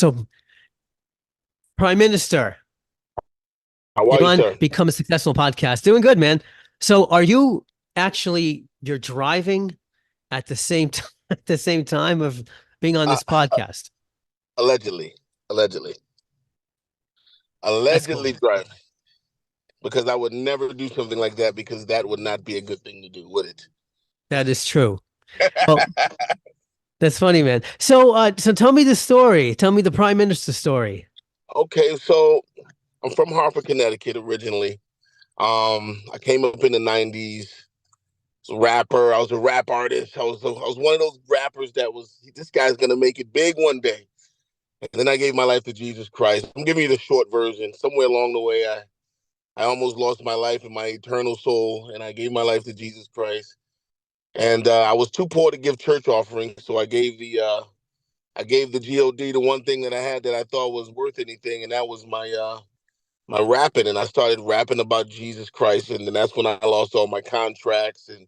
So, Prime Minister, How are you're you, on sir? Become a Successful podcast. Doing good, man. So, are you actually you're driving at the same at the same time of being on Uh, this podcast? allegedly, allegedly, That's cool. allegedly driving. Because I would never do something like that because that would not be a good thing to do, would That is true. Well, it? that's funny, man. So tell me the story. Tell me the Prime Minister story. Okay, so I'm from Hartford, Connecticut originally. I came up in the '90s. I was a rapper. I was a rap artist. I was one of those rappers that was this guy's gonna make it big one day. And then I gave my life to Jesus Christ. I'm giving you the short version. Somewhere along the way, I almost lost my life and my eternal soul, and I gave my life to Jesus Christ. And I was too poor to give church offerings, so I gave the God the one thing that I had that I thought was worth anything, and that was my rapping. And I started rapping about Jesus Christ, and then that's when I lost all my contracts and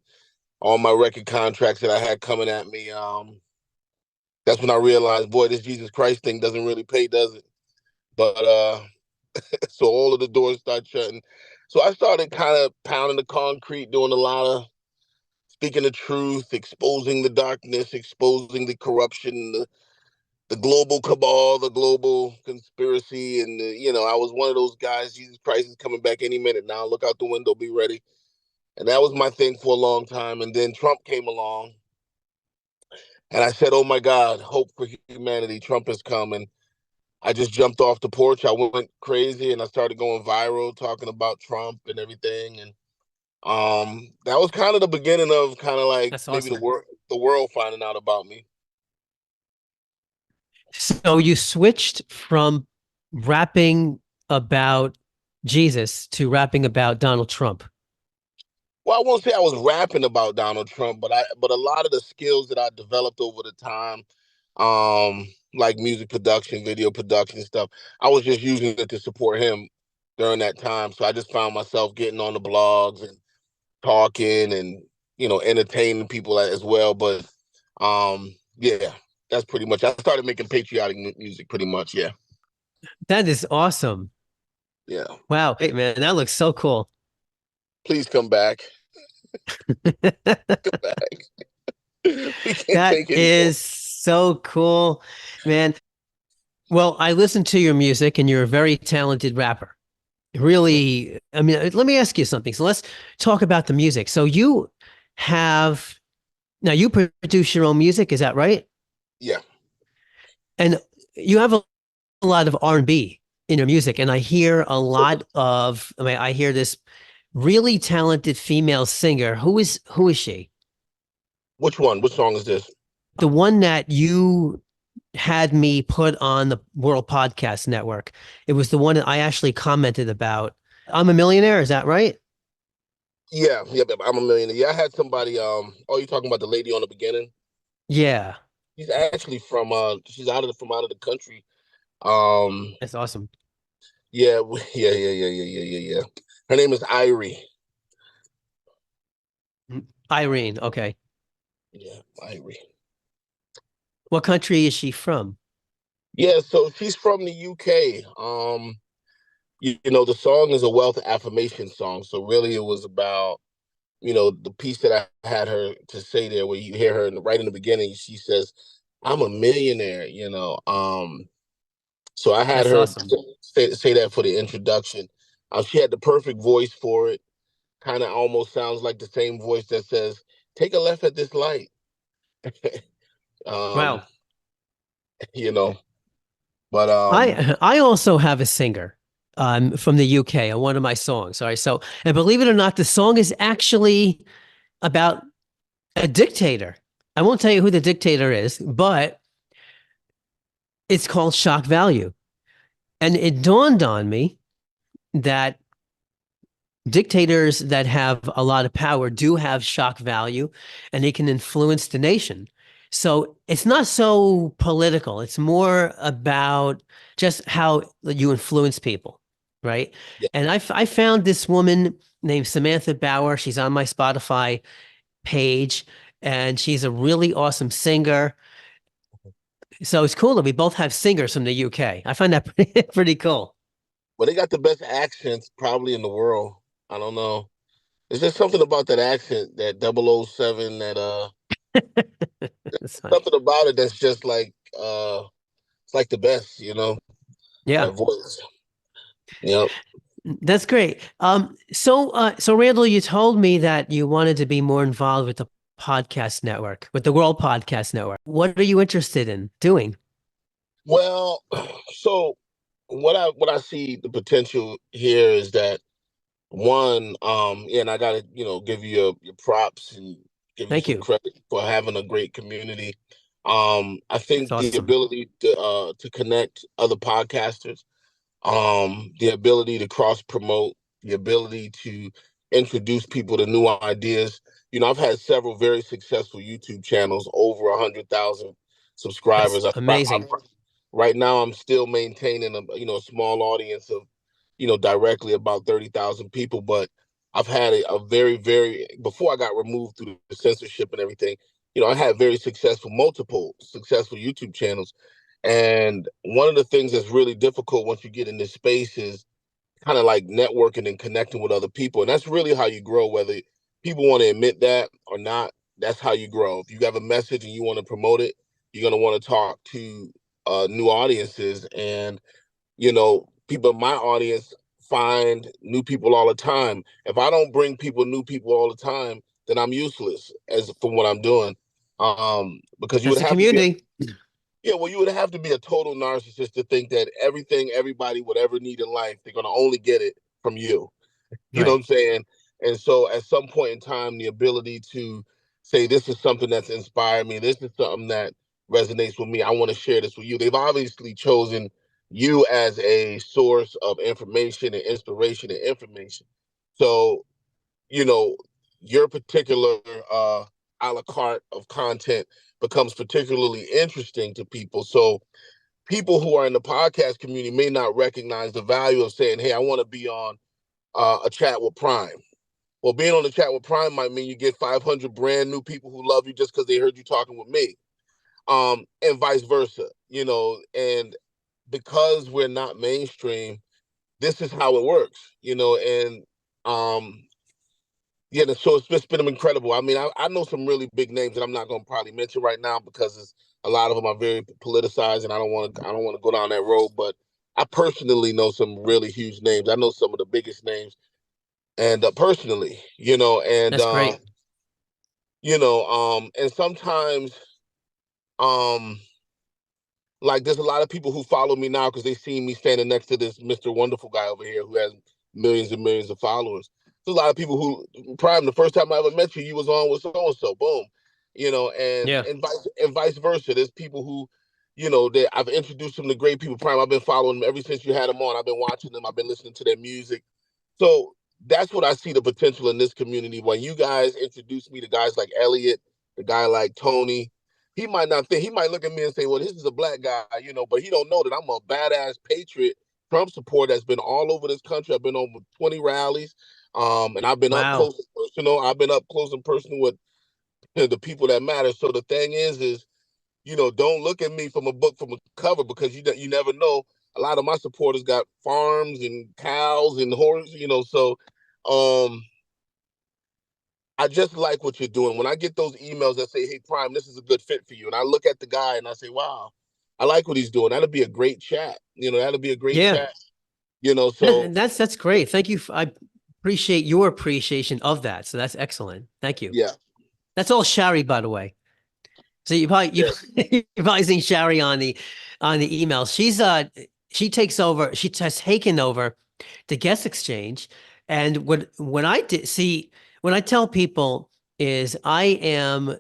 all my record contracts that I had coming at me. That's when I realized, boy, this Jesus Christ thing doesn't really pay, does it? But so all of the doors start shutting. So I started kind of pounding the concrete, doing a lot of speaking the truth, exposing the darkness, exposing the corruption, the global cabal, the global conspiracy. And, I was one of those guys, Jesus Christ is coming back any minute now. Look out the window, be ready. And that was my thing for a long time. And then Trump came along. And I said, oh my God, hope for humanity. Trump is coming. I just jumped off the porch. I went crazy and I started going viral talking about Trump and everything. And that was kind of the beginning of kind of like That's maybe awesome. the world finding out about me. So you switched from rapping about Jesus to rapping about Donald Trump. Well, I won't say I was rapping about Donald Trump, but a lot of the skills that I developed over the time, like music production, video production stuff, I was just using it to support him during that time. So I just found myself getting on the blogs and talking and entertaining people as well. But yeah, that's pretty much. I started making patriotic music pretty much. Yeah, That is awesome. yeah. Wow. Hey, man, that looks so cool. Please come back. Come back. We can't That take any more. is so cool, man. Well, I listened to your music and you're a very talented rapper. Really, I mean, let me ask you something. So let's talk about the music. So you have now you produce your own music, is that right? Yeah. And you have a lot of R&B in your music, and I hear a lot of. I mean, I hear this really talented female singer. Who is she? Which one? Which song is this? The one that you had me put on the World Podcast Network. It was the one that I actually commented about. I'm a millionaire. Is that right? Yeah, yeah, I'm a millionaire. Yeah, I had somebody. Oh, you talking about the lady on the beginning? Yeah, She's actually she's from out of the country. Um, that's awesome. yeah, yeah. Her name is Irie. Irene. Okay. Yeah, Irie. What country is she from? Yeah, so she's from the UK. The song is a wealth affirmation song. So really, it was about the piece that I had her to say there, where you hear her right in the beginning. She says, "I'm a millionaire." So I had That's her awesome. say that for the introduction. She had the perfect voice for it. Kind of almost sounds like the same voice that says, "Take a left at this light." um, Wow. you know, but I also have a singer from the UK on one of my songs. All right. So, and believe it or not, the song is actually about a dictator. I won't tell you who the dictator is, but it's called Shock Value. And it dawned on me that dictators that have a lot of power do have shock value and they can influence the nation. So it's not so political. It's more about just how you influence people, right? yeah, And I found this woman named Samantha Bauer. She's on my Spotify page and she's a really awesome singer. So it's cool that we both have singers from the UK. I find that pretty cool. But they got the best accents probably in the world. I don't know. There's just something about that accent, that 007, that That's funny. something about it that's just it's like the best, Yeah, that voice. Yep. that's great. So Randall, you told me that you wanted to be more involved with the podcast network, with the World Podcast Network. What are you interested in doing? Well, so what I see the potential here is that one, yeah, and I gotta, give you your props and give you Thank some you. credit for having a great community. I That's think the awesome. ability to connect other podcasters, the ability to cross promote, the ability to introduce people to new ideas. I've had several very successful YouTube channels, over 100,000 That's subscribers. amazing. Right now, I'm still maintaining a small audience of directly about 30,000 people, but I've had a very, very, before I got removed through the censorship and everything, I had very multiple successful YouTube channels. And one of the things that's really difficult once you get in this space is kind of like networking and connecting with other people. And that's really how you grow, whether people want to admit that or not. That's how you grow. If you have a message and you want to promote it, you're going to want to talk to new audiences. And people in my audience find new people all the time. If I don't bring new people all the time, then I'm useless as from what I'm doing. Because you That's would the have to be community. yeah, well, you would have to be a total narcissist to think that everything everybody would ever need in life, they're gonna only get it from you. You know what Right. I'm saying? And so at some point in time, the ability to say, this is something that's inspired me, this is something that resonates with me, I want to share this with you. They've obviously chosen you as a source of information and inspiration and information. So, you know, your particular a la carte of content becomes particularly interesting to people. So people who are in the podcast community may not recognize the value of saying, hey, I want to be on a chat with Pryme. Well, being on the chat with Pryme might mean you get 500 brand new people who love you just because they heard you talking with me, and vice versa. And because we're not mainstream, this is how it works. And yeah, so it's just been incredible. I mean, I know some really big names that I'm not going to probably mention right now because a lot of them are very politicized, and I don't want to go down that road. But I personally know some really huge names. I know some of the biggest names, and personally, That's great. and sometimes, um, like there's a lot of people who follow me now because they see me standing next to this Mr. Wonderful guy over here who has millions and millions of followers. There's a lot of people who Pryme, the first time I ever met you, you was on with so and so, boom, and Yeah. vice versa. There's people who, that I've introduced them to great people. Pryme, I've been following them ever since you had them on. I've been watching them. I've been listening to their music. So that's what I see the potential in this community. When you guys introduce me to guys like Elliot, the guy like Tony, he might not think, he might look at me and say, well, this is a black guy, but he don't know that I'm a badass patriot Trump supporter that's been all over this country. I've been over 20 rallies. And I've been up Wow. close and personal. I've been up close and personal with the people that matter. So the thing is, don't look at me from a book from a cover because you never know. A lot of my supporters got farms and cows and horses, so um I just like what you're doing. When I get those emails that say, hey, Pryme, this is a good fit for you. And I look at the guy and I say, wow, I like what he's doing. That'll be a great chat. That'll be a great Yeah. chat. So That's great. Thank you. I appreciate your appreciation of that. So that's excellent. Thank you. yeah, That's all Shari, by the way. So you yes. you've probably seen Shari on the emails. She takes over. She has taken over the guest exchange. And when I did see when I tell people is I am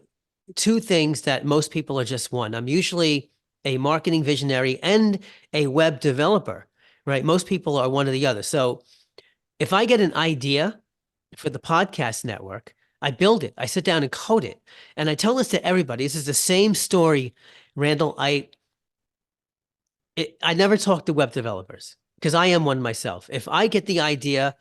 two things that most people are just one. I'm usually a marketing visionary and a web developer, right? Most people are one or the other. So if I get an idea for the podcast network, I build it. I sit down and code it. And I tell this to everybody. This is the same story, Randall. I never talk to web developers because I am one myself. If I get the idea,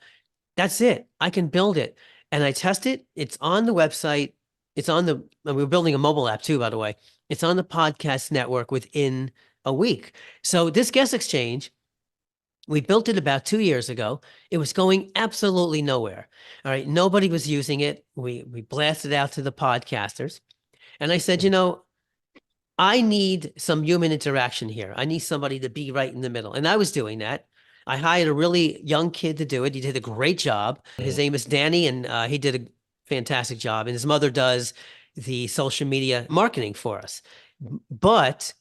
that's it. I can build it and I test it. It's on the website. It's on the, and we're building a mobile app too, by the way. It's on the podcast network within a week. So this guest exchange, we built it about 2 years ago. It was going absolutely nowhere. All right. Nobody was using it. We blasted out to the podcasters. And I said, I need some human interaction here. I need somebody to be right in the middle. And I was doing that. I hired a really young kid to do it. He did a great job. His name is Danny, and he did a fantastic job. And his mother does the social media marketing for us. But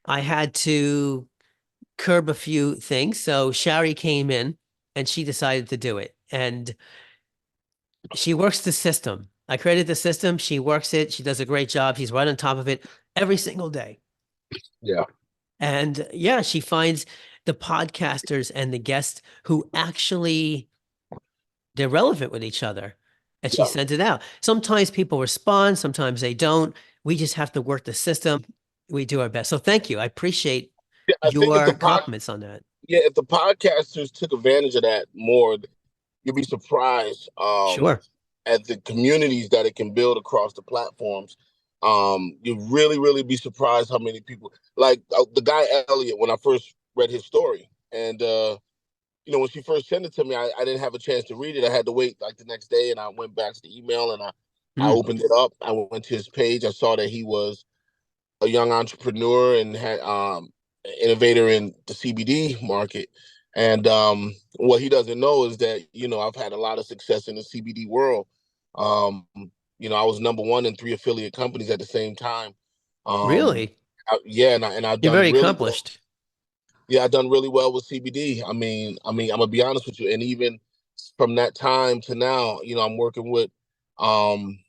I had to curb a few things. So Shari came in and she decided to do it. And she works the system. I created the system. She works it. She does a great job. She's right on top of it every single day. Yeah. And yeah, she finds the podcasters and the guests who actually they're relevant with each other. And she Yeah. sends it out. Sometimes people respond, sometimes they don't. We just have to work the system. We do our best. So thank you. I appreciate Yeah, I think your compliments on that. if the podcasters took advantage of that more, you'd be surprised Sure. at the communities that it can build across the platforms. You really be surprised how many people like the guy Elliot when I first read his story. And when she first sent it to me, I didn't have a chance to read it. I had to wait like the next day, and I went back to the email and I Mm, opened it up. I went to his page. I saw that he was a young entrepreneur and had innovator in the CBD market. And what he doesn't know is that I've had a lot of success in the CBD world. I was number one in 3 affiliate companies at the same time. Um, really? yeah, and I've You're done very really well. accomplished. Yeah, I've done really well with CBD. I'm gonna be honest with you, and even from that time to now, I'm working with um,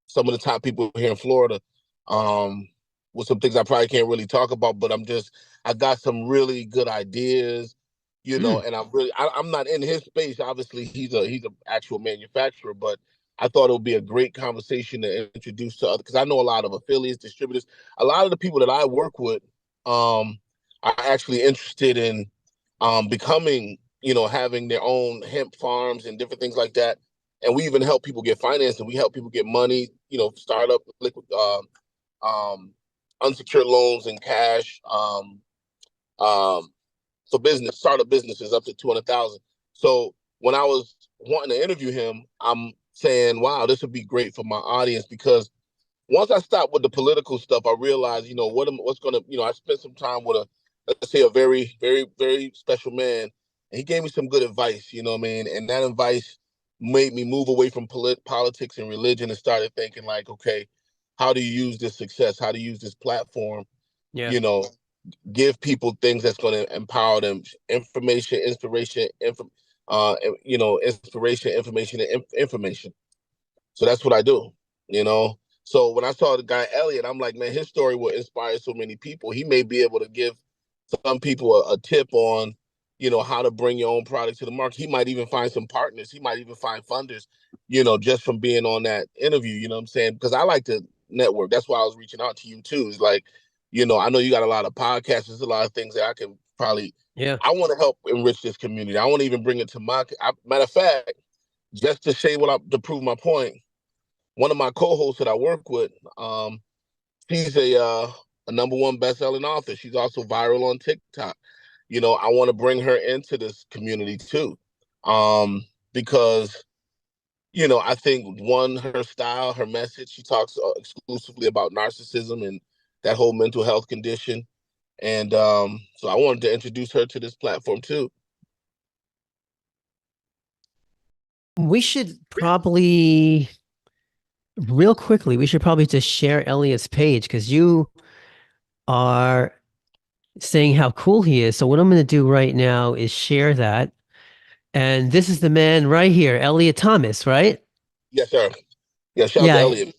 some of the top people here in Florida. Um, with some things I probably can't really talk about, but I got some really good ideas, Mm, and I'm not in his space. Obviously, he's a actual manufacturer, but I thought it would be a great conversation to introduce to other because I know a lot of affiliates, distributors, a lot of the people that I work with. Um, are actually interested in becoming, having their own hemp farms and different things like that. And we even help people get financed and we help people get money, startup liquid, unsecured loans and cash um, for business, startup businesses up to 200,000. So when I was wanting to interview him, I'm saying, wow, this would be great for my audience because once I stopped with the political stuff, I realized, what's gonna, I spent some time with let's say, a very, very, very special man, and he gave me some good advice. You know what I mean? And that advice made me move away from politics and religion and started thinking like, okay, how do you use this success? How do you use this platform? yeah. You know, give people things that's going to empower them, information, inspiration, inspiration, information, and information. So that's what I do, you know. So when I saw the guy Elliot, I'm like, man, his story will inspire so many people. He may be able to give some people a tip on, how to bring your own product to the market. He might even find some partners. He might even find funders, just from being on that interview. You know what I'm saying? Because I like to network. That's why I was reaching out to you too. It's like, I know you got a lot of podcasts. There's a lot of things that I can probably. Yeah. I want to help enrich this community. I want to even bring it to matter of fact, just to say to prove my point one of my co-hosts that I work with, she's a number one best-selling author. She's also viral on TikTok. I want to bring her into this community too, because I think one, her style, her message. She talks exclusively about narcissism and that whole mental health condition, and so I wanted to introduce her to this platform too. We should probably, real quickly, we should probably just share Elliot's page because you are saying how cool he is. So what I'm going to do right now is share that. And this is the man right here, Elliot Thomas, right? Yes, sir. Yeah, shout out to Yeah. Elliot.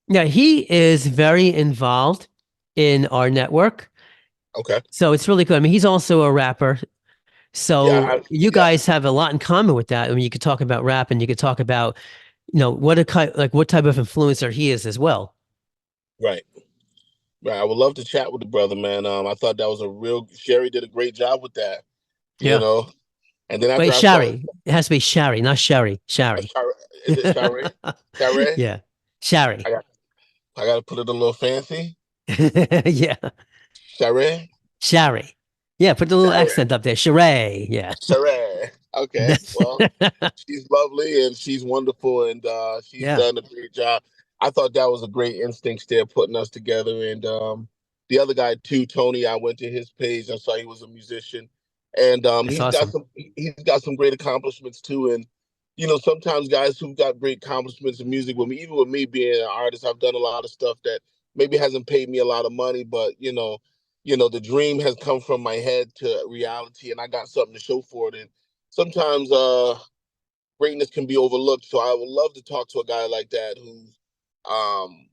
Yeah, he is very involved in our network. Okay. So it's really good. I mean, he's also a rapper. Yeah, So you yeah. guys have a lot in common with that. I mean, you could talk about rap and you could talk about, what type of influencer he is as well. Right. Right. I would love to chat with the brother, man. I thought that was Sherry did a great job with that, you Yeah. know. And then after Wait, I saw Shari. It has to be Shari, not Sherry. Shari. Is it Shari? Shari? Yeah. Shari. I got I gotta put it a little fancy. Yeah. Sheree? Shari. Yeah, put the little Sheree. accent up there. Sheree. Yeah. Sheree. Okay. Well, she's lovely and she's wonderful and she's Yeah. done a great job. I thought that was a great instinct there putting us together. And the other guy too, Tony, I went to his page. I saw he was a musician. And That's awesome. he's got some great accomplishments too. And sometimes guys who've got great accomplishments in music with me, even with me being an artist, I've done a lot of stuff that maybe hasn't paid me a lot of money, but the dream has come from my head to reality and I got something to show for it. And sometimes greatness can be overlooked. So I would love to talk to a guy like that who's um,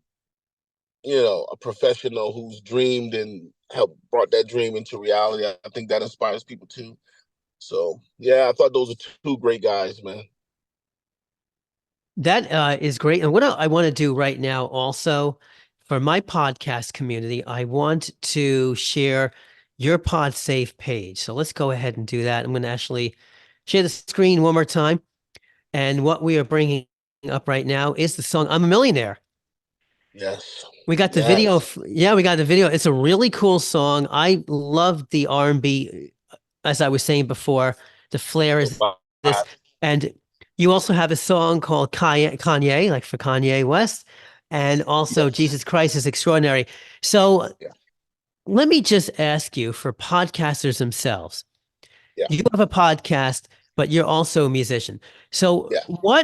a professional who's dreamed and helped brought that dream into reality. I think that inspires people too. So yeah, I thought those are two great guys, man. That is great. And what I want to do right now also for my podcast community, I want to share your PodSafe page. So let's go ahead and do that. I'm going to actually share the screen one more time. And what we are bringing up right now is the song I'm a Millionaire. Yes. We got the video. Yes. Yeah, we got the video. It's a really cool song. I love the R&B, as I was saying before. The flair is this. And you also have a song called Kanye, like for Kanye West, and also Yes. Jesus Christ is Extraordinary. So Yeah. let me just ask you for podcasters themselves. Yeah. You have a podcast, but you're also a musician. So Yeah.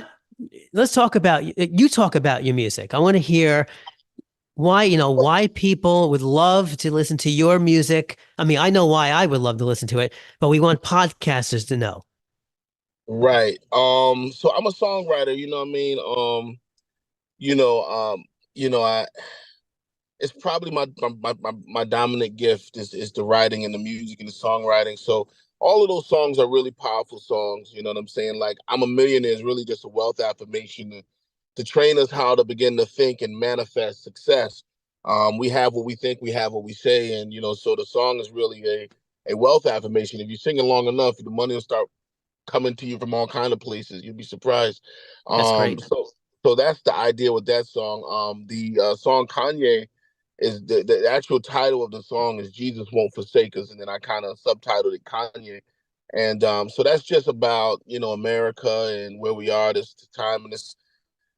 let's talk about, you talk about your music. I want to hear why people would love to listen to your music. I mean, I know why I would love to listen to it, but we want podcasters to know. Right. So I'm a songwriter, you know what I mean? You know, um, I it's probably my dominant gift is the writing and the music and the songwriting. So all of those songs are really powerful songs. You know what I'm saying? Like I'm a Millionaire is really just a wealth affirmation to train us how to begin to think and manifest success. We have what we think, we have what we say, and so the song is really a wealth affirmation. If you sing it long enough, the money will start coming to you from all kind of places. You'd be surprised. That's great. So that's the idea with that song. The song Kanye is the actual title of the song is Jesus Won't Forsake Us, and then I kind of subtitled it Kanye. And so that's just about America and where we are this time and this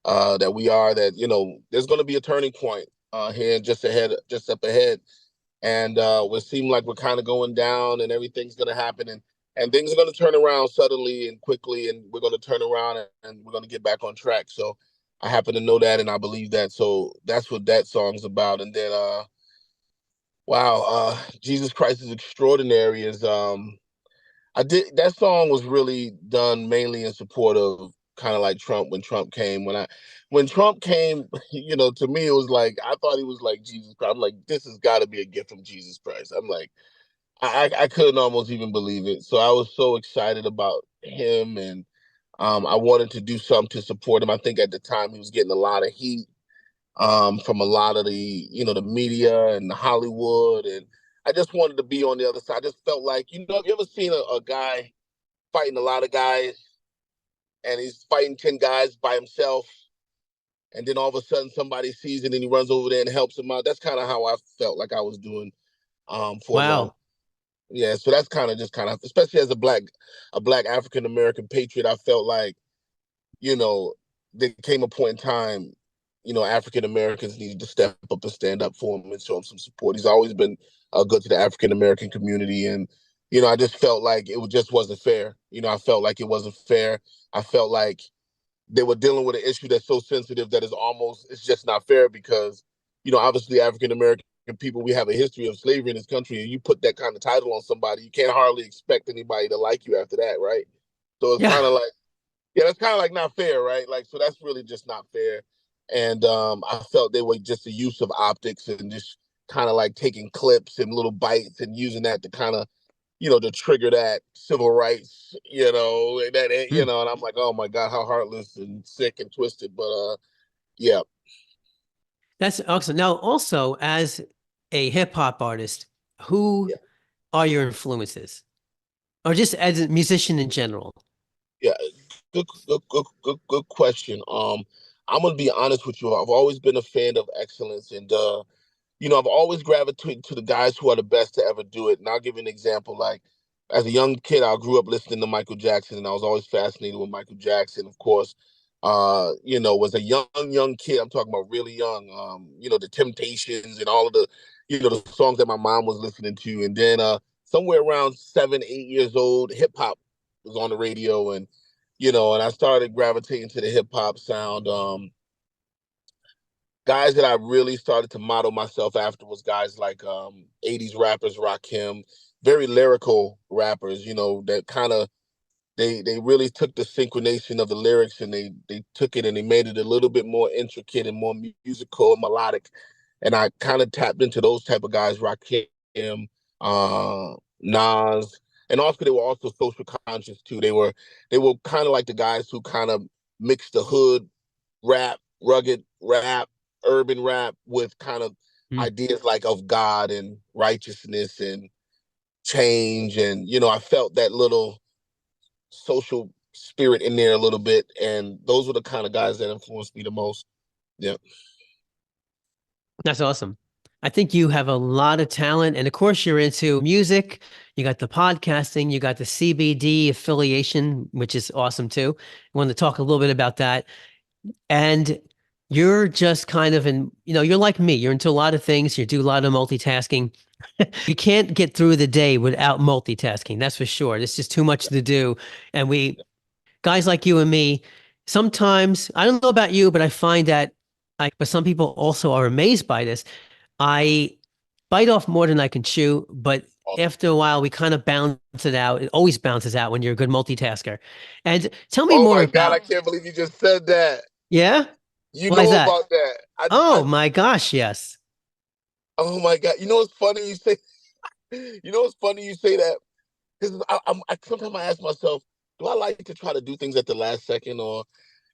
that we are that there's going to be a turning point here just up ahead and it seemed like we're kind of going down and everything's going to happen and things are going to turn around suddenly and quickly and we're going to turn around and we're going to get back on track. So I happen to know that and I believe that. So that's what that song's about. And then wow, Jesus Christ is Extraordinary is I did that song was really done mainly in support of kind of like Trump when Trump came. When Trump came, to me it was like I thought he was like Jesus Christ. I'm like, this has got to be a gift from Jesus Christ. I'm like, I couldn't almost even believe it. So I was so excited about him and I wanted to do something to support him. I think at the time he was getting a lot of heat from a lot of the media and Hollywood and I just wanted to be on the other side. I just felt like, have you ever seen a guy fighting a lot of guys and he's fighting 10 guys by himself and then all of a sudden somebody sees it and he runs over there and helps him out. That's kind of how I felt like I was doing for a long. Wow. Yeah, so that's kind of especially as a black African American patriot, I felt like, you know, there came a point in time, African Americans needed to step up and stand up for him and show him some support. He's always been good to the African American community, and I just felt like it just wasn't fair. I felt like it wasn't fair. I felt like they were dealing with an issue that's so sensitive that it's just not fair because, obviously African American people, we have a history of slavery in this country, and you put that kind of title on somebody, you can't hardly expect anybody to like you after that, right? So it's Yeah. kind of like yeah, that's kind of like not fair, right? Like, so that's really just not fair. And I felt they were just a use of optics and just kind of like taking clips and little bites and using that to kind of, to trigger that civil rights, and Hmm. and I'm like, oh my God, how heartless and sick and twisted. But yeah, That's awesome. Now, also as a hip hop artist, who yeah, are your influences? Or just as a musician in general? yeah. Good question. I'm gonna be honest with you. I've always been a fan of excellence, and I've always gravitated to the guys who are the best to ever do it. And I'll give you an example. Like as a young kid, I grew up listening to Michael Jackson, and I was always fascinated with Michael Jackson. Of course, was a young kid. I'm talking about really young. The Temptations and all of the songs that my mom was listening to. And then somewhere around 7, 8 years old, hip hop was on the radio, and I started gravitating to the hip hop sound. Guys that I really started to model myself after was guys like 80s rappers, Rakim, very lyrical rappers, that kind of they really took the synchronization of the lyrics, and they took it and they made it a little bit more intricate and more musical and melodic. And I kind of tapped into those type of guys, Rakim, Nas, and also they were also social conscious too. They were kind of like the guys who kind of mixed the hood rap, rugged rap, urban rap with kind of Mm. ideas like of God and righteousness and change. And, I felt that little social spirit in there a little bit. And those were the kind of guys that influenced me the most. Yeah. That's awesome. I think you have a lot of talent. And of course, you're into music. You got the podcasting, you got the CBD affiliation, which is awesome too. I want to talk a little bit about that. And you're just kind of you're like me. You're into a lot of things. You do a lot of multitasking. You can't get through the day without multitasking. That's for sure. There's just too much to do. And guys like you and me, sometimes, I don't know about you, but I find that but some people also are amazed by this. I bite off more than I can chew, but Awesome. after a while, we kind of balance it out. It always balances out when you're a good multitasker. And tell me Oh more my God, I about, can't believe you just said that. yeah? You Why is know that? about that. Oh my gosh, yes. Oh my God. What's funny you say that? Because sometimes I ask myself, do I like to try to do things at the last second, or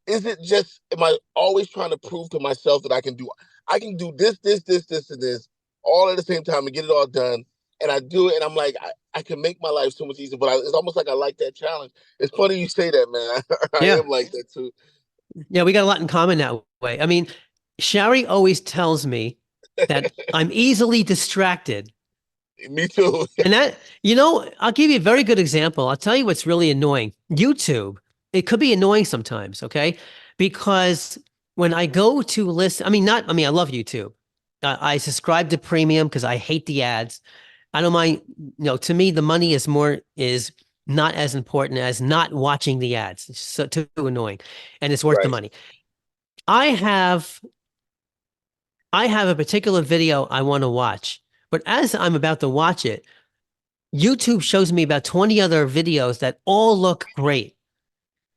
is it just, am I always trying to prove to myself that I can do this, and this all at the same time and get it all done? And I do it, and I'm like, I can make my life so much easier, but it's almost like I like that challenge. It's funny you say that, man. I Yeah. am like that too. Yeah, we got a lot in common that way. I mean, Shari always tells me that I'm easily distracted. Me too. And I'll give you a very good example. I'll tell you what's really annoying. YouTube, it could be annoying sometimes, okay? Because when I go to listen, I love YouTube. I subscribe to premium because I hate the ads. I don't mind, to me, the money is not as important as not watching the ads. It's so too annoying. And it's worth the Right. money. I have I have a particular video I want to watch, but as I'm about to watch it, YouTube shows me about 20 other videos that all look great.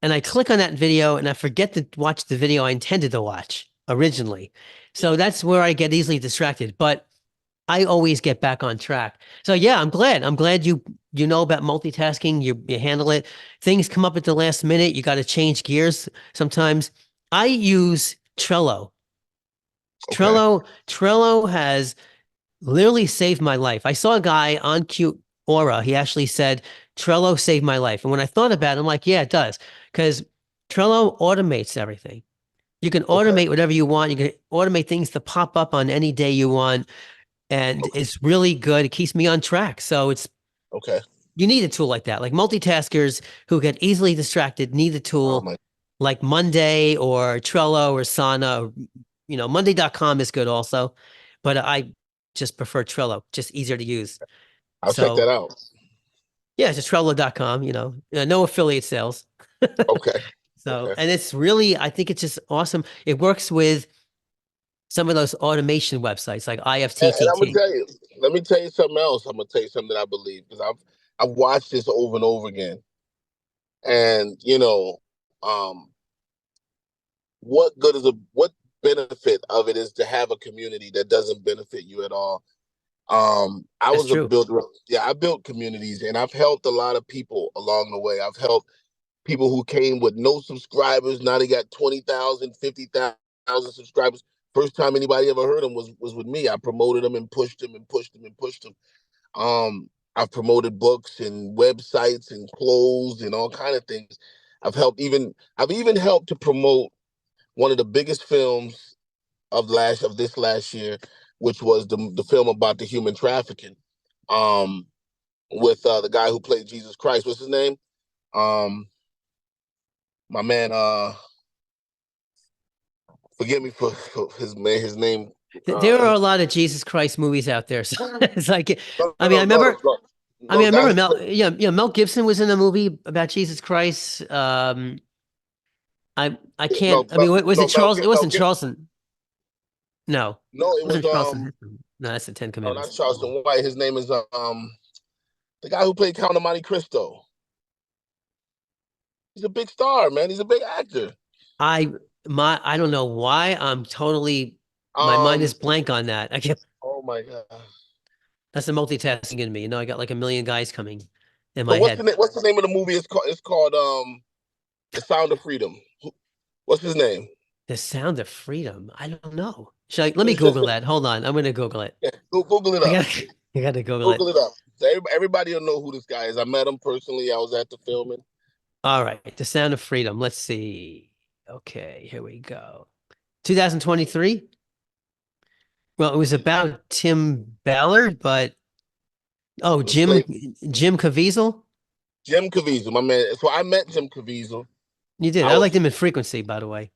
And I click on that video and I forget to watch the video I intended to watch originally. So Yeah. that's where I get easily distracted, but I always get back on track. So yeah, I'm glad. I'm glad you know about multitasking. You handle it. Things come up at the last minute. You got to change gears sometimes. I use Trello. Okay. Trello has literally saved my life. I saw a guy on Cute Aura. He actually said Trello saved my life. And when I thought about it, I'm like, yeah, it does. Because Trello automates everything. You can Okay. automate whatever you want. You can automate things to pop up on any day you want. And Okay. it's really good. It keeps me on track. So Okay. you need a tool like that. Like multitaskers who get easily distracted need a Oh tool my. like Monday or Trello or Sana. Monday.com is good also, but I just prefer Trello, just easier to use. I'll check that So out. yeah, it's just Trello.com, no affiliate sales. Okay. So, Okay. and it's really, I think it's just awesome. It works with some of those automation websites like And I'm gonna IFTTT. tell you, let me tell you something else. I'm gonna tell you something that I believe, because I've watched this over and over again. And um, what benefit of it is to have a community that doesn't benefit you at all. I That's was a true. builder. Yeah, I built communities, and I've helped a lot of people along the way. I've helped people who came with no subscribers. Now they got 20,000, 50,000 subscribers. First time anybody ever heard them was with me. I promoted them and pushed them and pushed them and pushed them. I've promoted books and websites and clothes and all kind of things. I've even helped to promote one of the biggest films of this last year. which was the film about the human trafficking, um, with the guy who played Jesus Christ. What's his name? Um, my man. Forgive me for his name. There are a lot of Jesus Christ movies out there. So it's like, No, I no, mean, I no, no, remember, no, I mean, no, I guy remember who played. Mel Gibson was in a movie about Jesus Christ. I can't, I mean, was it Charles? It Mel wasn't Gibson. Charleston. No, it No, it was wasn't Charleston Heston. No, that's the Ten no, not Commandments. Charleston White. His name is the guy who played Count of Monte Cristo. He's a big star, man. He's a big actor. I I don't know why I'm totally my mind is Um, blank on that. I can't. oh my god. That's the multitasking in me. I got like a million guys coming in So my head. what's the name of the movie? It's called The Sound of Freedom. What's his name? The Sound of Freedom. I don't know. Let me Google that. Hold on. I'm gonna Google it. Yeah, Google it I up. got I gotta Google it. Google it up. So everybody will know who this guy is. I met him personally. I was at the filming. All right. The Sound of Freedom. Let's see. Okay, here we go. 2023. Well, it was about Tim Ballard, but oh, The slave Jim Caviezel. Jim Caviezel, my man. So I met Jim Caviezel. You did. I I liked was him in Frequency, by the way.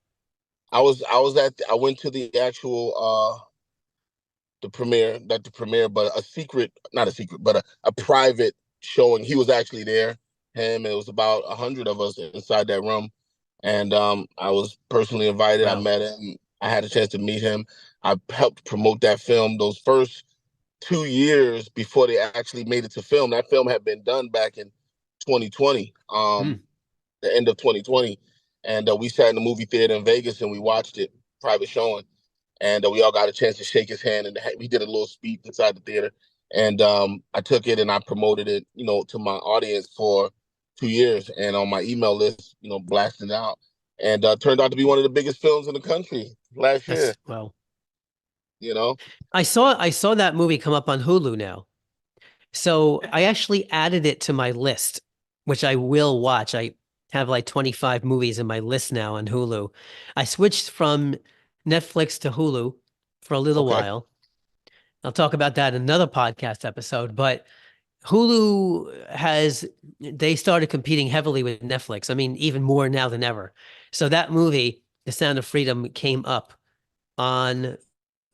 I went to the actual the premiere, not the premiere, but a secret, not a secret, but a private showing. He was actually there. Him. It was about 100 of us inside that room, and I was personally invited. I Wow. met him. I had a chance to meet him. I helped promote that film. Those first 2 years before they actually made it to film, that film had been done back in 2020, Hmm. the end of 2020, and we sat in the movie theater in Vegas and we watched it, private showing, and we all got a chance to shake his hand, and we did a little speech inside the theater, and I took it and I promoted it, to my audience for 2 years, and on my email list, blasting it out, and turned out to be one of the biggest films in the country last year. That's well. You know, I saw that movie come up on Hulu now. So I actually added it to my list, which I will watch. I have like 25 movies in my list now on Hulu. I switched from Netflix to Hulu for a little okay. while. I'll talk about that in another podcast episode, but Hulu they started competing heavily with Netflix. I mean, even more now than ever. So that movie, The Sound of Freedom, came up on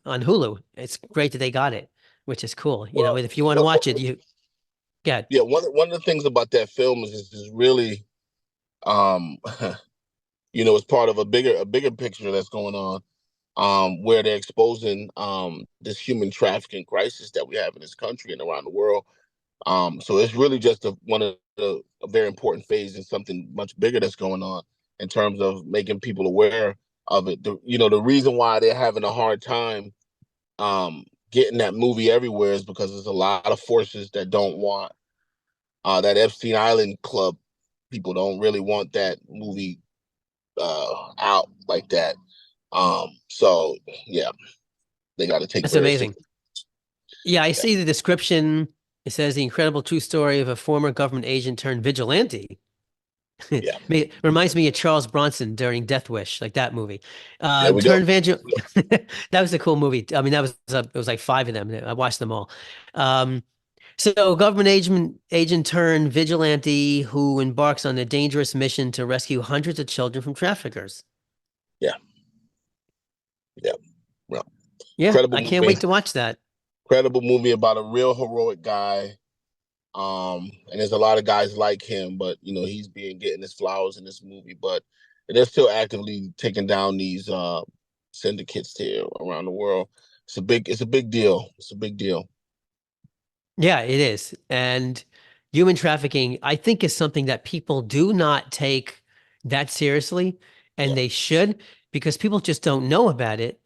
on Hulu. It's great that they got it, which is cool. Well, If you want to watch it, you get. yeah, one of the things about that film is really, um, it's part of a bigger picture that's going on, where they're exposing this human trafficking crisis that we have in this country and around the world. So it's really just one of a very important phase in something much bigger that's going on in terms of making people aware of it. The reason why they're having a hard time getting that movie everywhere is because there's a lot of forces that don't want that Epstein Island Club. People don't really want that movie out like that. So yeah, they got to take That's very amazing. serious. Yeah, I Yeah, see the description. It says the incredible true story of a former government agent turned vigilante. yeah. Reminds me of Charles Bronson during Death Wish, like that movie. There we go. Turned vigil. That was a cool movie. I mean, it was like five of them. I watched them all. Um, so government agent turned vigilante who embarks on a dangerous mission to rescue hundreds of children from traffickers. Yeah, yeah. Well, Yeah, incredible I can't movie. wait to watch that. Incredible movie about a real heroic guy. And there's a lot of guys like him, but he's getting his flowers in this movie. But they're still actively taking down these syndicates here around the world. It's a big deal. It's a big deal. Yeah, it is. And human trafficking, I think, is something that people do not take that seriously, and Yeah, they should, because people just don't know about it.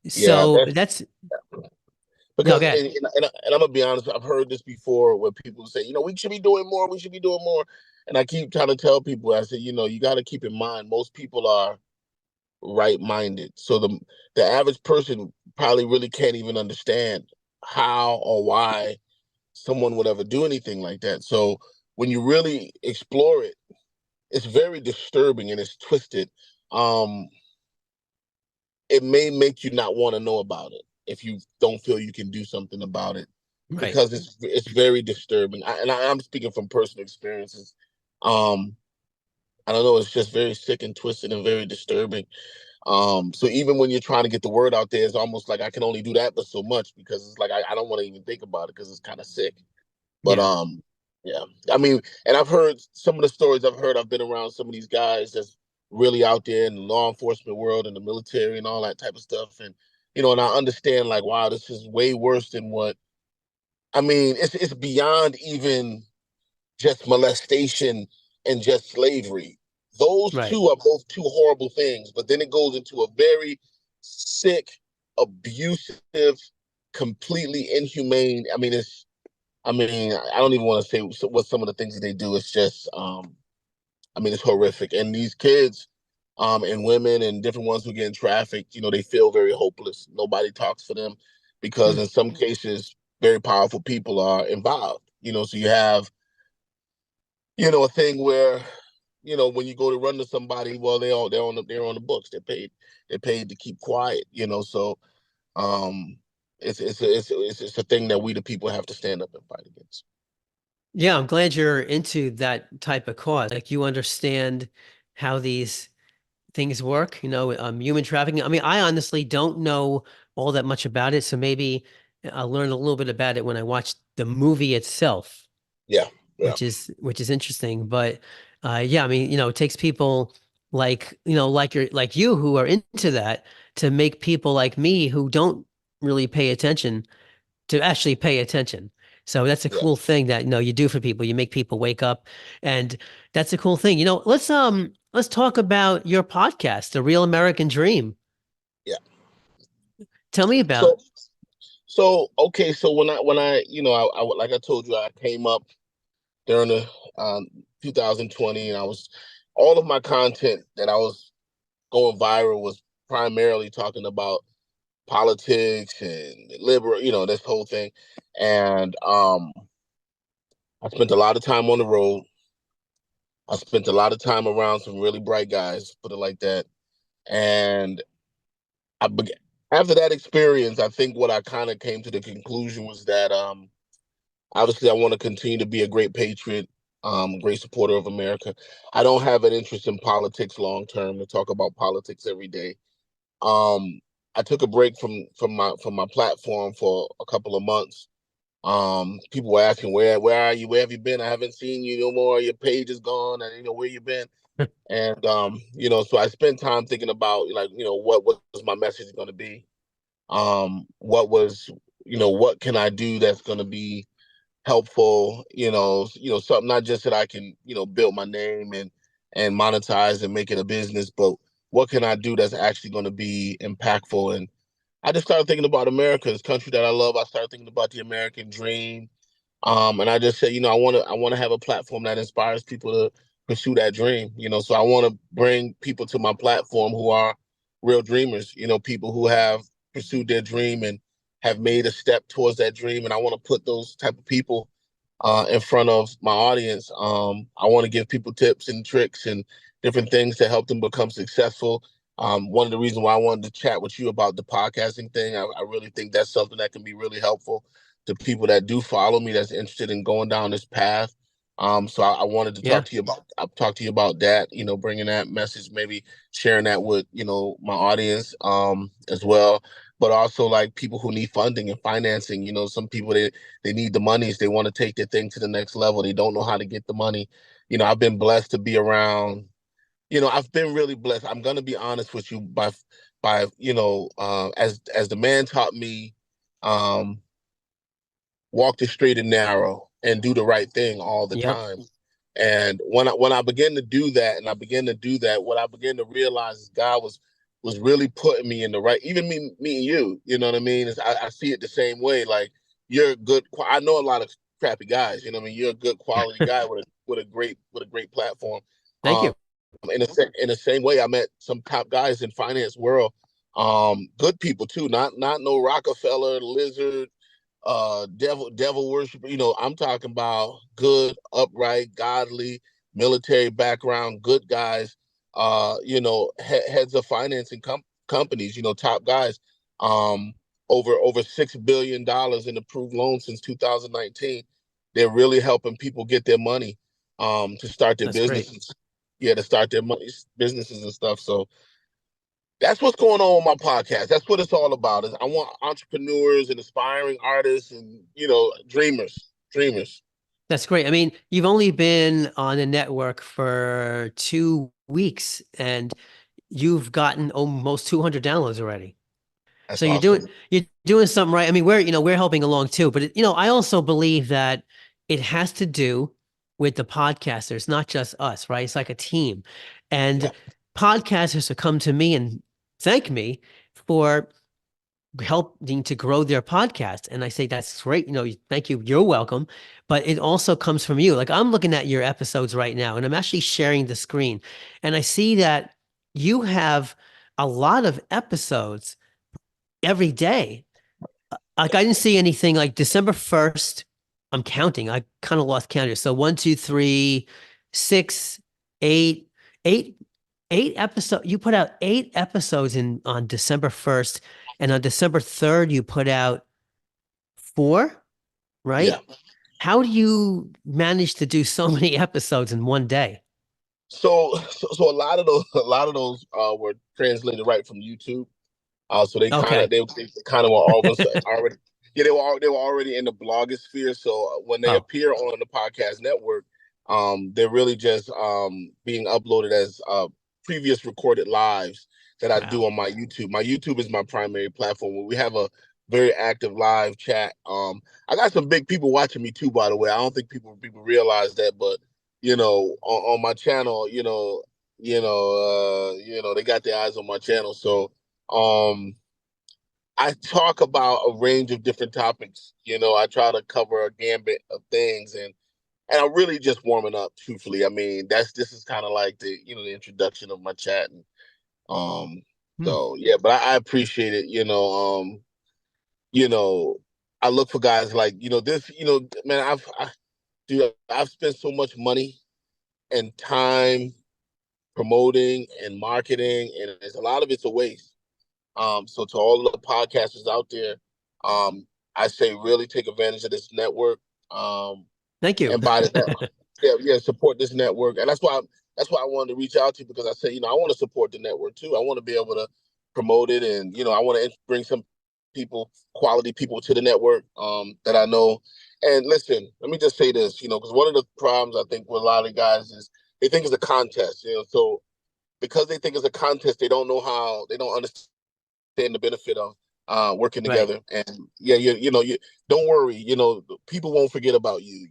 yeah. So that's no, Because go ahead. and I'm gonna be honest, I've heard this before where people say, we should be doing more, we should be doing more. And I keep trying to tell people, I say, you got to keep in mind most people are right-minded. So the average person probably really can't even understand how or why someone would ever do anything like that. So when you really explore it, it's very disturbing and it's twisted. Um, it may make you not want to know about it. if you don't feel you can do something about it, Right. because it's very disturbing. I'm speaking from personal experiences. Um, I don't know, it's just very sick and twisted and very disturbing. So even when you're trying to get the word out there, it's almost like I can only do that but so much, because it's like I don't want to even think about it because it's kind of sick. But Yeah. yeah, I mean, and I've heard some of the stories I've heard. I've been around some of these guys that's really out there in the law enforcement world and the military and all that type of stuff. And and I understand, like, wow, this is way worse than what I mean. It's beyond even just molestation and just slavery. Those Right. two are both two horrible things, but then it goes into a very sick, abusive, completely inhumane. I mean, I don't even want to say what some of the things that they do. It's just, I mean, it's horrific. And these kids, and women and different ones who get trafficked, they feel very hopeless. Nobody talks for them because Mm. in some cases, very powerful people are involved. So you have, a thing where, when you go to run to somebody, well, they're on the books. They're paid to keep quiet. So, um, it's a thing that we the people have to stand up and fight against. Yeah, I'm glad you're into that type of cause. Like you understand how these things work, human trafficking. I mean, I honestly don't know all that much about it, so maybe I'll learn a little bit about it when I watch the movie itself, Yeah, yeah, which is interesting. But yeah, I mean, it takes people like you who are into that to make people like me who don't really pay attention to actually pay attention. So that's a yeah, cool thing that you do for people. You make people wake up, and that's a cool thing. Let's talk about your podcast, The Real American Dream. yeah. Tell me So, about. okay. So when I like I told you, I came up during the 2020, and I was all of my content that I was going viral was primarily talking about politics and liberal, this whole thing. And I spent a lot of time on the road. I spent a lot of time around some really bright guys, put it like that. And I began, after that experience, I think what I kind of came to the conclusion was that obviously I want to continue to be a great patriot, a great supporter of America. I don't have an interest in politics long term to talk about politics every day. Um, I took a break from my platform for a couple of months. People were asking, where are you? Where have you been? I haven't seen you no more. Your page is gone, and where you been? And so I spent time thinking about, like, what was my message going to be? What can I do that's going to be helpful? Something not just that I can, build my name and monetize and make it a business, but what can I do that's actually going to be impactful? And I just started thinking about America, this country that I love. I started thinking about the American dream. And I just said, I want to have a platform that inspires people to pursue that dream. So I want to bring people to my platform who are real dreamers. People who have pursued their dream and have made a step towards that dream. And I want to put those type of people in front of my audience. I want to give people tips and tricks and different things to help them become successful. One of the reasons why I wanted to chat with you about the podcasting thing, I really think that's something that can be really helpful to people that do follow me, that's interested in going down this path. So I wanted to Yeah, talk to you about that. Bringing that message, maybe sharing that with my audience as well. But also, like, people who need funding and financing. Some people, they need the monies. They want to take their thing to the next level. They don't know how to get the money. I've been blessed to be around. I've been really blessed. I'm gonna be honest with you, by as the man taught me, um, walk the straight and narrow and do the right thing all the yep. time. And when I began to do that, and I began to do that, what I began to realize is God was really putting me in the right. Even me and you, you know what I mean? I see it the same way. Like, you're a good. I know a lot of crappy guys. You know what I mean? You're a good quality guy with a great platform. Thank Um, you. in the same way, I met some top guys in finance world. Good people too. Not no Rockefeller, Lizard, devil worshiper. I'm talking about good, upright, godly, military background, good guys. Heads of financing companies. Top guys. Um, over $6 billion in approved loans since 2019. They're really helping people get their money to start their That's great. businesses. Yeah, to start their money, businesses and stuff. So that's what's going on with my podcast. That's what it's all about. Is I want entrepreneurs and aspiring artists and dreamers. That's great. I mean, you've only been on a network for 2 weeks and you've gotten almost 200 downloads already. That's So awesome. you're doing something right. I mean, we're helping along too, but I also believe that it has to do with the podcasters, not just us, right? It's like a team. And Yeah. podcasters have come to me and thank me for helping to grow their podcast. And I say, that's great. Thank you. You're welcome. But it also comes from you. Like I'm looking at your episodes right now and I'm actually sharing the screen and I see that you have a lot of episodes every day. Like I didn't see anything like December 1st. I'm counting. I kind of lost count here. So 1, 2, 3, 6, 8, 8, 8 episodes. You put out 8 episodes on December 1st. And on December 3rd, you put out 4, Yeah. right? How do you manage to do so many episodes in one day? So a lot of those were translated right from YouTube. So they kind of Okay. they kind of were almost already, yeah, they were already in the blogosphere. So when they Oh, appear on the podcast network, they're really just being uploaded as previous recorded lives that I do wow. on my YouTube. My YouTube is my primary platform where we have a very active live chat. I got some big people watching me too, by the way. I don't think people realize that, but on my channel, they got their eyes on my channel. So um, I talk about a range of different topics. I try to cover a gambit of things, and I'm really just warming up. Truthfully, I mean, this is kind of like the introduction of my chat, and um, Hmm. so yeah. But I appreciate it. You know, I look for guys like this. Man, I've spent so much money and time promoting and marketing, and a lot of it's a waste. So to all the podcasters out there, I say really take advantage of this network. Thank you. And by the yeah, support this network. And that's why I wanted to reach out to you, because I said, I want to support the network too. I want to be able to promote it, and I want to bring some quality people to the network that I know. And listen, let me just say this, because one of the problems I think with a lot of guys is they think it's a contest, so because they think it's a contest, they don't understand the benefit of working Right. together. And yeah, you don't worry. People won't forget about you.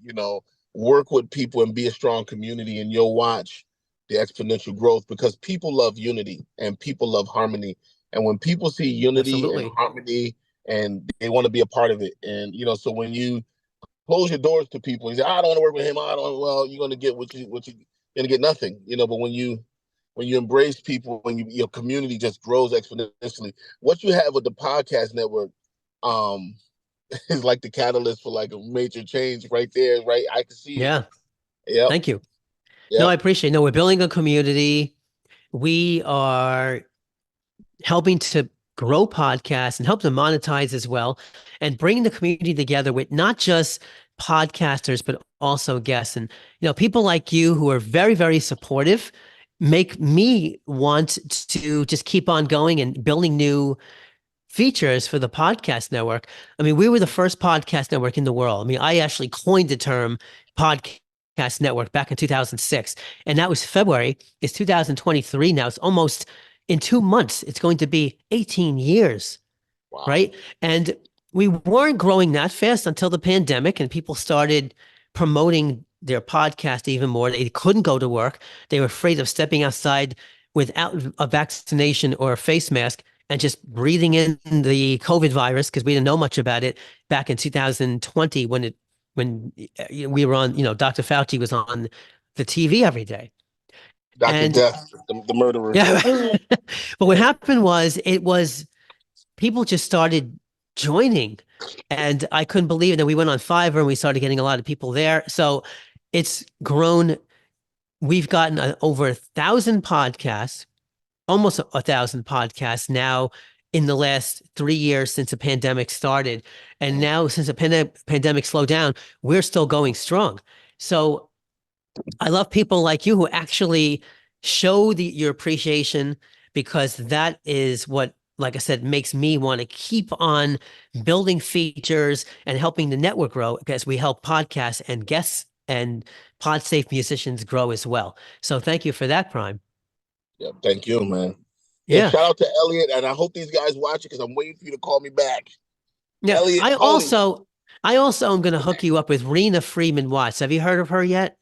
Work with people and be a strong community, and you'll watch the exponential growth, because people love unity and people love harmony. And when people see unity and Absolutely. harmony, and they want to be a part of it, and so when you close your doors to people, you say, I don't want to work with him. I don't. Well, you're going to get what you're going to get nothing. But when you embrace people, when your community just grows exponentially. What you have with the podcast network um, is like the catalyst for like a major change right there, right? I can see it. Yeah. Yep, Thank you. No, yep. I appreciate it. No, we're building a community. We are helping to grow podcasts and help them monetize as well, and bring the community together with not just podcasters, but also guests. And, people like you who are very, very supportive make me want to just keep on going and building new features for the podcast network. I mean, we were the first podcast network in the world. I mean, I actually coined the term podcast network back in 2006, and that was February. It's 2023 now. It's almost in 2 months. It's going to be 18 years, Wow. right? And we weren't growing that fast until the pandemic, and people started promoting their podcast even more. They couldn't go to work. They were afraid of stepping outside without a vaccination or a face mask and just breathing in the COVID virus because we didn't know much about it back in 2020 when we were on, Dr. Fauci was on the TV every day. Dr. And Death, the murderer. yeah, but what happened was people just started joining and I couldn't believe it. Then we went on Fiverr and we started getting a lot of people there. So it's grown. We've gotten over 1,000 podcasts, almost 1,000 podcasts now in the last 3 years since the pandemic started. And now, since the pandemic slowed down, we're still going strong. So I love people like you who actually show your appreciation, because that is what, like I said, makes me want to keep on building features and helping the network grow, because we help podcasts and guests and pod safe musicians grow as well. So thank you for that, Pryme. Yeah, thank you, man. Yeah, Yeah. shout out to Elliot, and I hope these guys watch it because I'm waiting for you to call me back. Yeah. Elliot, Tony, I also am going to hook you up with Reena Freidman Watts. Have you heard of her yet?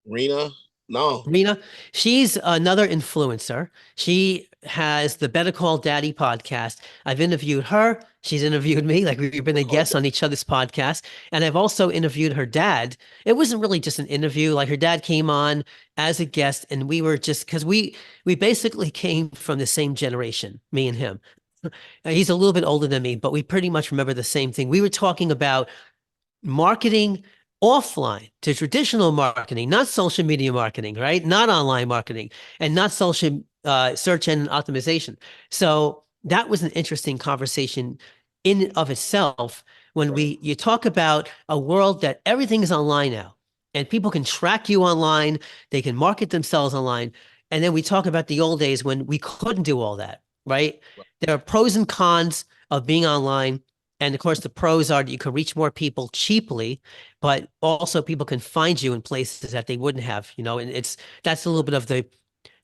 Rena. No. Reena, she's another influencer. She has the Better Call Daddy podcast. I've interviewed her. She's interviewed me. Like, we've been a guest Okay. on each other's podcast. And I've also interviewed her dad. It wasn't really just an interview. Like, her dad came on as a guest, and we were just, because we basically came from the same generation, me and him. He's a little bit older than me, but we pretty much remember the same thing. We were talking about marketing offline, to traditional marketing, not social media marketing, right? Not online marketing, and not social search engine optimization. So that was an interesting conversation in and of itself. When Right. you talk about a world that everything is online now, and people can track you online, they can market themselves online. And then we talk about the old days when we couldn't do all that, right? Right. There are pros and cons of being online. And of course, the pros are that you can reach more people cheaply, but also people can find you in places that they wouldn't have, and that's a little bit of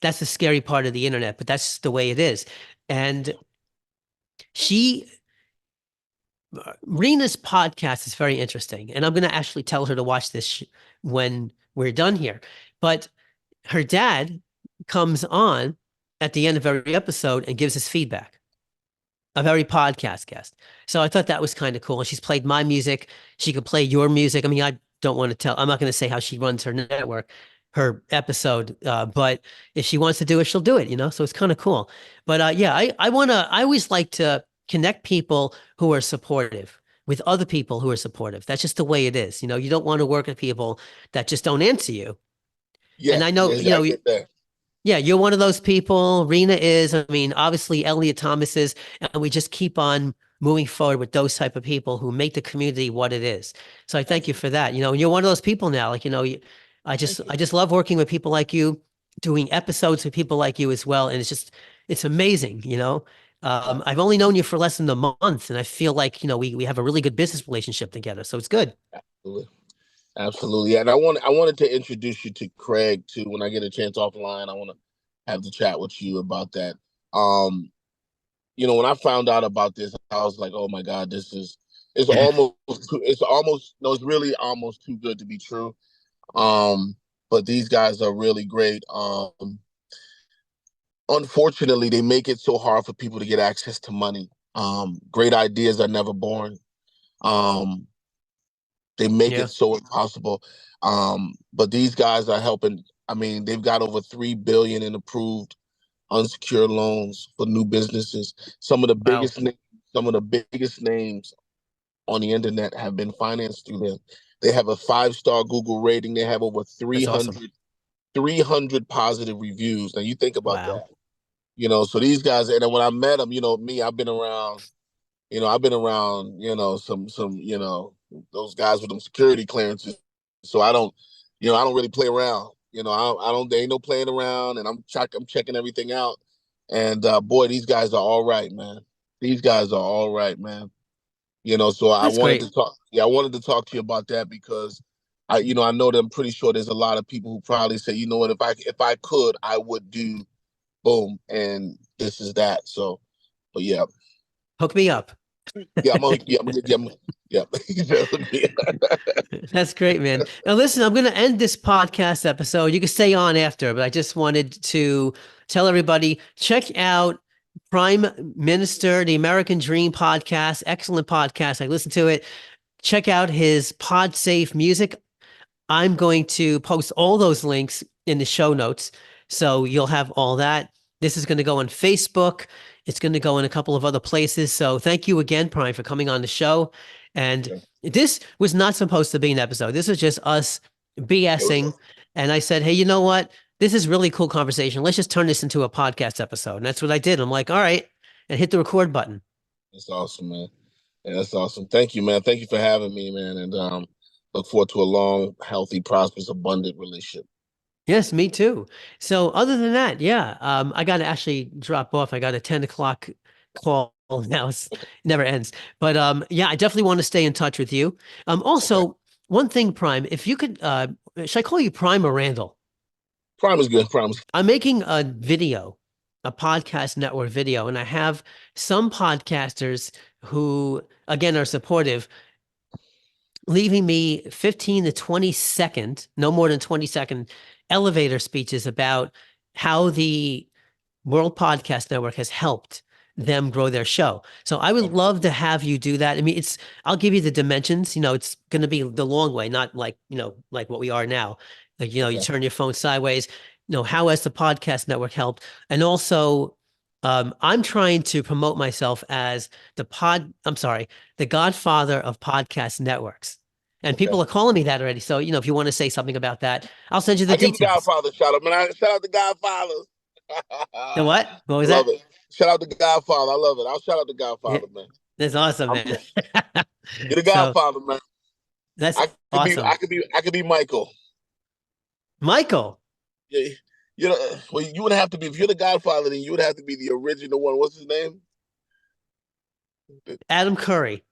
that's the scary part of the internet, but that's the way it is. And she, Rena's podcast is very interesting. And I'm going to actually tell her to watch this when we're done here. But her dad comes on at the end of every episode and gives us feedback, a very podcast guest. So I thought that was kind of cool. And she's played my music. She could play your music. I mean, I don't want to tell, I'm not going to say how she runs her network, her episode. But if she wants to do it, she'll do it, so it's kind of cool. But yeah, I always like to connect people who are supportive with other people who are supportive. That's just the way it is. You don't want to work with people that just don't answer you. Yeah, And I know, yes, I get that. yeah, you're one of those people. Reena is. I mean, obviously, Elliot Thomas is, and we just keep on moving forward with those type of people who make the community what it is. So I thank you for that. And you're one of those people now. Like, Thank you. I just love working with people like you, doing episodes with people like you as well. And it's amazing. I've only known you for less than a month, and I feel like we have a really good business relationship together. So it's good. Absolutely. Absolutely. And I wanted to introduce you to Craig too. When I get a chance offline, I want to have the chat with you about that. Um, when I found out about this, I was like, oh my God, it's Yeah. almost no, it's really almost too good to be true. Um, but these guys are really great. Unfortunately, they make it so hard for people to get access to money. Great ideas are never born. Um, they make Yeah. it so impossible. But these guys are helping. I mean, they've got over 3 billion in approved unsecured loans for new businesses. Wow. Some of the biggest names on the internet have been financed through them. They have a 5-star Google rating. They have over That's awesome. 300 positive reviews. Now you think about that. Wow. So these guys, and then when I met them, me, I've been around, some, those guys with them security clearances. So I don't really play around. I don't. There ain't no playing around, and I'm checking everything out. And boy, these guys are all right, man. These guys are all right, man. So I That's wanted to great. talk. Yeah, I wanted to talk to you about that because I know that I'm pretty sure there's a lot of people who probably say, you know what, if I could, I would do boom, and this is that. So, but yeah, Hook me up. yeah, yeah, yeah. That's great, man. Now, listen, I'm going to end this podcast episode. You can stay on after, but I just wanted to tell everybody check out Prime Minister, the American Dream podcast. Excellent podcast. I listened to it. Check out his Pod Safe music. I'm going to post all those links in the show notes. So you'll have all that. This is going to go on Facebook. It's going to go in a couple of other places. So thank you again, Pryme, for coming on the show. And this was not supposed to be an episode. This was just us BSing. And I said, hey, you know what? This is really cool conversation. Let's just turn this into a podcast episode. And that's what I did. I'm like, all right. and hit the record button. That's awesome, man. Yeah, that's awesome. Thank you, man. Thank you for having me, man. And look forward to a long, healthy, prosperous, abundant relationship. Yes, me too. So other than that, yeah, I got to actually drop off. I got a 10 o'clock call now. It never ends. But yeah, I definitely want to stay in touch with you. Okay. Also, one thing, Pryme, if you could, should I call you Pryme or Randall? Pryme is good. Pryme is I'm making a video, a podcast network video, and I have some podcasters who, again, are supportive, leaving me 15 to 20-second, no more than 20-second elevator speeches about how the World Podcast Network has helped them grow their show. So I would okay. love to have you do that. I mean, I'll give you the dimensions. It's going to be the long way, not like, like what we are now. Like, you Okay. turn your phone sideways. How has the podcast network helped? And also, I'm trying to promote myself as I'm sorry, the godfather of podcast networks. And Okay. people are calling me that already. So, if you want to say something about that, I'll send you the I give the details. Godfather a shout out, man. Shout out the Godfathers. The what? What I was love that? it. Shout out the Godfather. I love it. I'll shout out the Yeah. Godfather, man. That's awesome, I'm man. You're the So Godfather, man. that's I could be, I awesome. could be, I could be Michael. Michael, Yeah, well, you would have to be if you're the Godfather, then you would have to be the original one. What's his name? The Adam Curry.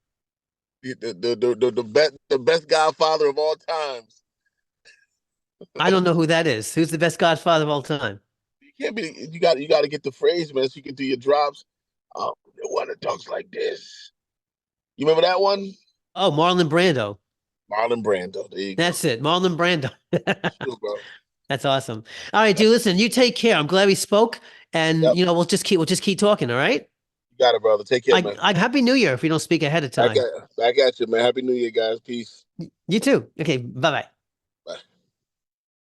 the best Godfather of all times. I don't know who that is. Who's the best Godfather of all time? You can't be. You got to get the phrase, man, so you can do your drops. The one that talks like this. You remember that one? Oh, Marlon Brando. Marlon Brando. There you go. That's it. Marlon Brando. Sure, bro. That's awesome. All right, dude, listen, you take care. I'm glad we spoke. And Yep. we'll just keep talking, all right? You got it, brother. Take care, man. Happy New Year if we don't speak ahead of Back time. at back at you, man. Happy New Year, guys. Peace. You too. Okay, bye-bye.